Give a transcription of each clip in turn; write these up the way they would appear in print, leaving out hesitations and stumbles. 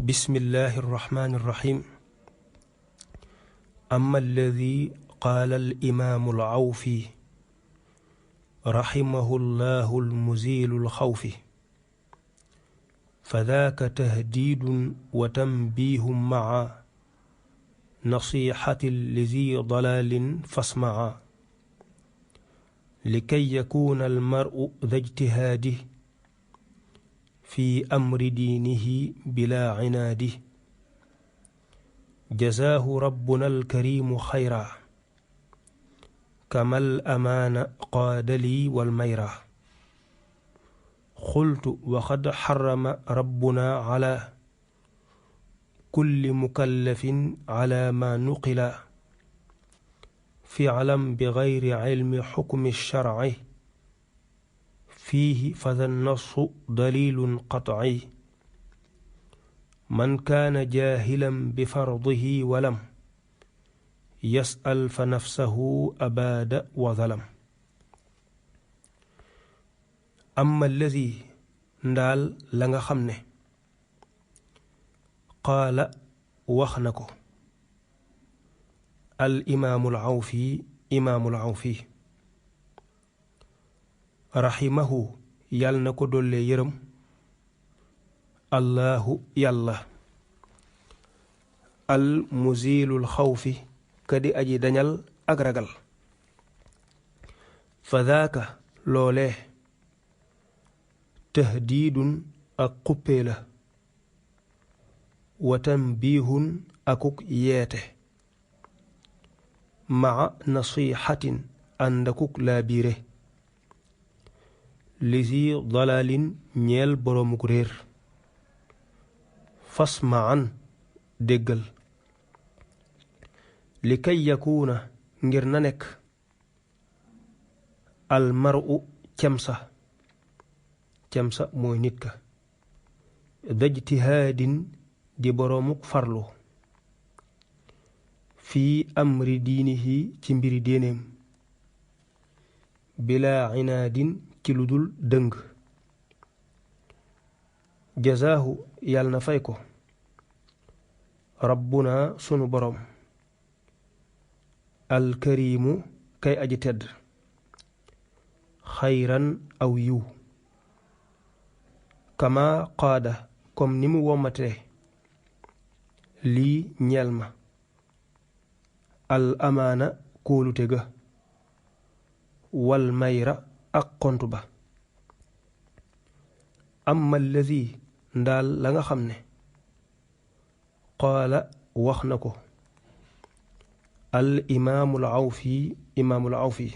بسم الله الرحمن الرحيم. أما الذي قال الإمام العوفي رحمه الله المزيل الخوف، فذاك تهديد وتنبيه مع نصيحة لذي ضلال فاسمعا، لكي يكون المرء ذا اجتهاده في أمر دينه بلا عناده. جزاه ربنا الكريم خيرا، كما الأمان قاد لي والميرا. قلت وقد حرم ربنا على كل مكلف على ما نقل فعلا بغير علم حكم الشرع فيه، فذا النص دليل قطعي. من كان جاهلا بفرضه ولم يسأل فنفسه أباد وظلم. أما الذي ndaal la nga xam ne qaala wax na ko al imaamul awfi raximahu yàll na ko dolle yërëm allahu yàlla al muziilul xawfi kadi aji dañal ak ragal. fa daaka loolee tahdiidun ak xuppee la, wa tanbiihun akuk yeete, maa nasiixatin ànd akuk laabiire, lisi dalalin ñeel boroomuk réer. fasmaan déggal, li kay yakuuna ngir na nekk almaru cemsa mooy nit ka dajtihaadin di boroomuk farlu fii amri diinihi ci mbiri déenéem bilaa inaadin ci lu dul dëng. jazaahu yàll na fay ko rabbuna sunu boroom alkariimu kay aji tedd xayran aw yiw, kama qaada comme ni mu womatee lii ñeel ma al amaana kóolute ga wal mayra ak xont ba. amma allazi ndaal la nga xam ne qaala wax na ko al imaamul awfi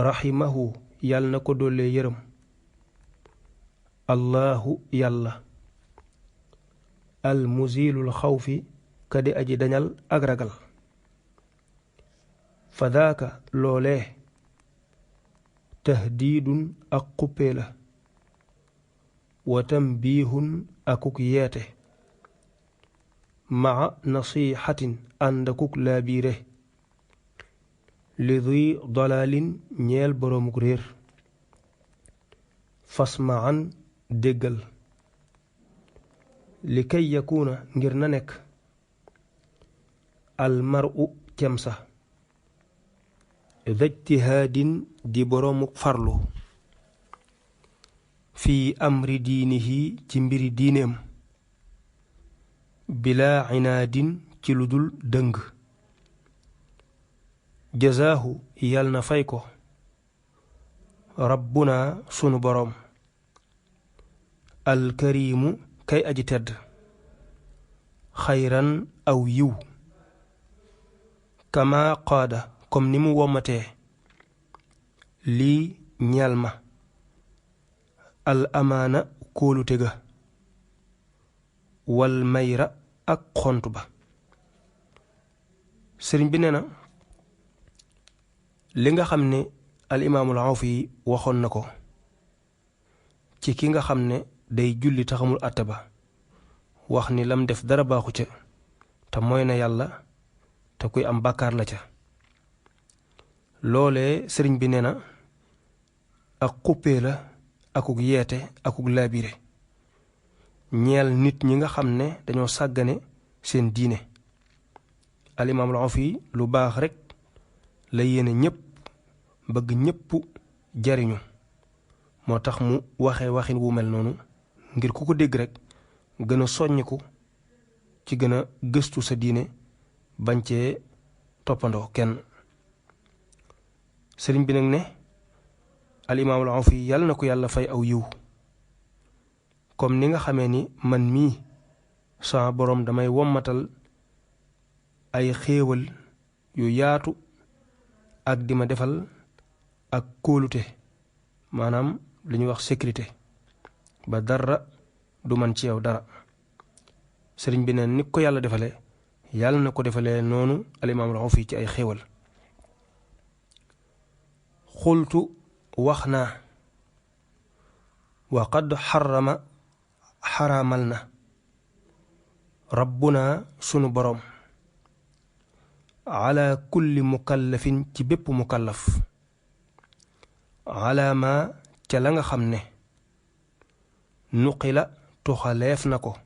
raximahu yàll na ko dolle yërëm allahu yàlla al muziilul xawfi kadi aji dañal ak ragal. fa daaka loolee tahdiidun ak xuppee la, wa tanbiihun akuk yeete, maa nasiixatin ànd akuk laabiire, li di dalalin ñeel boroomuk réer. fasmaan déggal, li kay yakuuna ngir na nekk almaru cemsa dajtihaadin di boroomuk farlu fii amri diinihi ci mbiri diineem bilaa inaadin ci lu dul dëng. jazaahu yàll na fay ko rabbuna sunu boroom alkariimu kay aji tedd xayran aw yiw, kama qaada comme ni mu womatee lii ñeel ma al amaana kóolute ga wal mayra ak xont ba. sëriñ bi nee na li nga xam ne al imaamul awfi waxoon na ko ci ki nga xam ne day julli taxamul àtte ba, wax ni lam def dara baaxu ca te mooy na yàlla te kuy am bàkkaar la ca. loolee sëriñ bi nee na ak xuppee la akuk yeete akuk laabire ñeel nit ñi nga xam ne dañoo sàggane seen diine. al imaamul Awfi lu baax rekk la yéene ñépp, bëgg ñépp jariñu, moo tax mu waxee waxin wu mel noonu ngir ku ko dégg rekk gën a soññiku ci gën a gëstu sa diine, bañ cee toppandoo kenn. sëriñ bi nag ne al imaamul Awfi yàlla na ko yàlla fay aw yiw, comme ni nga xamee ni man mii sama boroom damay wommatal ay xéewal yu yaatu ak di ma defal ak kóolute, maanaam li ñuy wax sécurité, ba dara du man ci yow dara. sëriñ bi ne ni ko yàlla defale yàlla na ko defalee noonu al imaamul Awfi ci ay xéewal. xultu wax naa wa qad xaraamal na rabbuna sunu boroom ala kulli mukallafin ci bépp mukallaf, ala ma ca la nga xam ne nuqila tuxaleef na ko,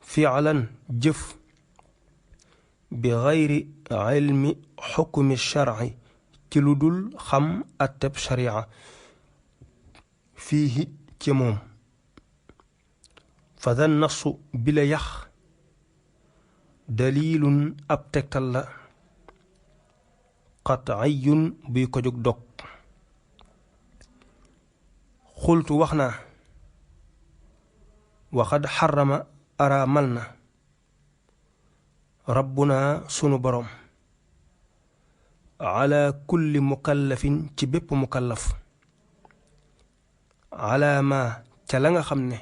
fi'lan jëf, bi gayri ilmi xukmi sharci ci lu dul xam atteb sharia, fiihi ci moom. fa da nasu bi la yax dalilun ab tegtal la, qat'iyun buy ko jóg dog. xultu wax naa waxad xarama araamal na rabbuna sunu boroom ala kulli mukallafin ci bépp mukallaf, ala ma ca la nga xam ne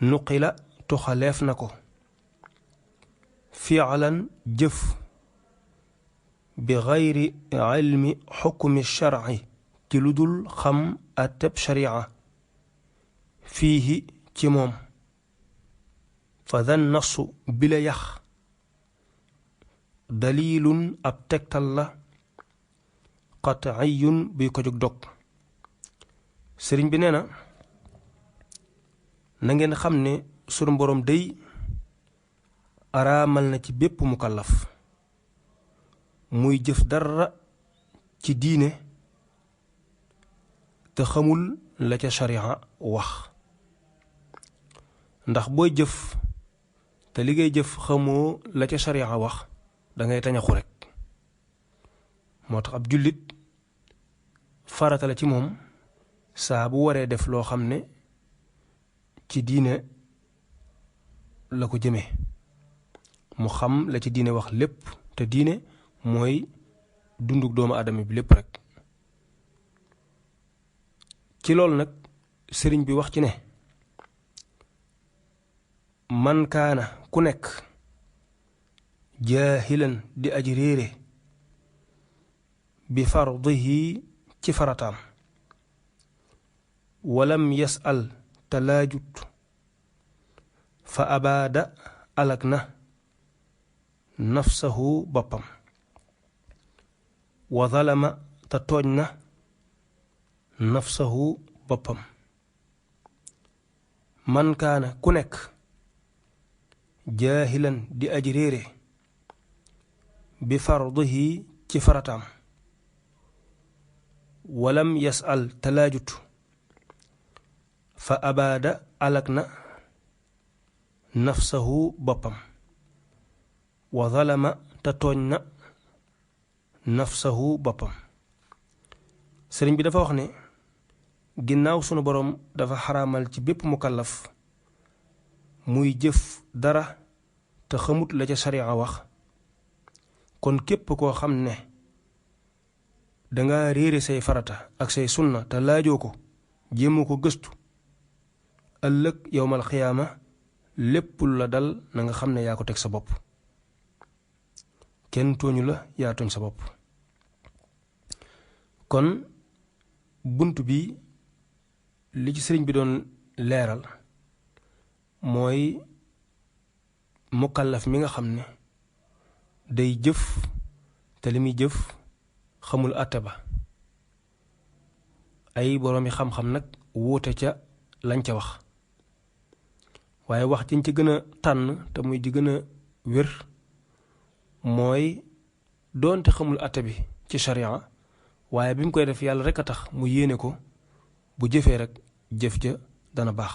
nuqila tuxaleef na ko, fi'lan jëf, bi gayri ilmi xukmi sharci ci lu dul xam atteb sharia, fiihi ci moom. fa da nasu bi la yax dalilun ab tegtal la, qat'iyun buy ko jóg dog. sëriñ bi nee na ngeen xam ne sunu boroom day araamal na ci bépp mukallaf muy jëf dara ci diine te xamul la ca sharia wax. ndax booy jëf te li ngay jëf xamoo la ca sharia wax, dangay tañaxu rekk. moo tax ab jullit farata la ci moom saa bu waree def loo xam ne ci diine la ko jëmee, mu xam la ci diine wax lépp, te diine mooy dunduk doomu aadama bi lépp rekk. ci loolu nag sëriñ bi wax ci ne man kaana ku nekk jaahilan di aji réere bi fardihi ci farataam, walam yas'al te laajut, fa abaada alag na nafsahu boppam, wa zalama te tooñ na nafsahu boppam. man kaana ku nekk jaahilan di aji réere bi fardihi ci farataam, walam yas'al te laajut, fa abaada alag na nafsahu boppam, wa zalama te tooñ na nafsahu boppam. sëriñ bi dafa wax ne ginnaaw sunu boroom dafa xaraamal ci bépp mukallaf muy jëf dara te xamut la ca sharia wax, kon képp koo xam ne danga réere say farata ak say sunna te laajoo ko, jéemoo ko gëstu, ëllëg yowmal xiyaama lépp lu la dal na nga xam ne yaa ko teg sa bopp. kenn tooñu la, yaa tooñ sa bopp. kon bunt bi li ci sëriñ bi doon leeral mooy mukallaf mi nga xam ne day jëf te li muy jëf xamul àtte ba. ay boroomi xam-xam nag wuute ca lañ ca wax waaye wax jiñ ci gën a tànn te muy di gën a wér mooy doonte xamul atte bi ci sharia waaye bi mu koy def yàlla rek a tax mu yéene ko bu jëfee rek jëf ja dana baax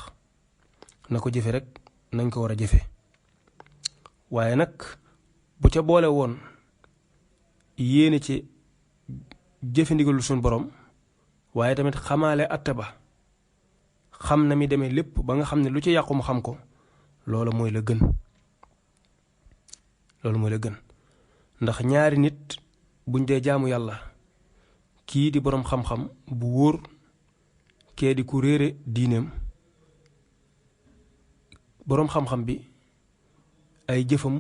na ko jëfe rek nañ ko war a jëfe waaye nag bu ca boole woon yéene ci jëfe ndigalul suñu borom waaye tamit xamaale atte ba xam na mi demee lépp ba nga xam ne lu ci yàqu mu xam ko loolu mooy la gën ndax ñaari nit buñ dee jaamu yàlla kii di boroom xam-xam bu wóor kee di ku réere diineem boroom xam-xam bi ay jëfam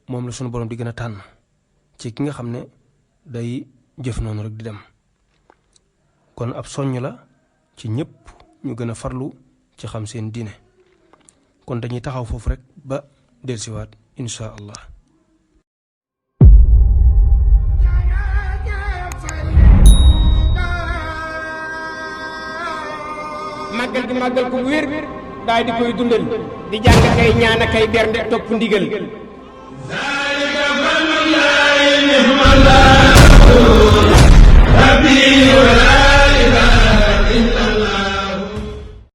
moom la sunu boroom di gën a tànn ci ki nga xam ne day jëf noonu rek di dem kon ab soññ la ci ñépp ñu gën a farlu ci xam seen diine kon dañuy taxaw foofu rek ba delsiwaat insha allah. màggal gi màggal ko wér daal di koy dundal di jàng kay ñaan kay bernde topp ndigal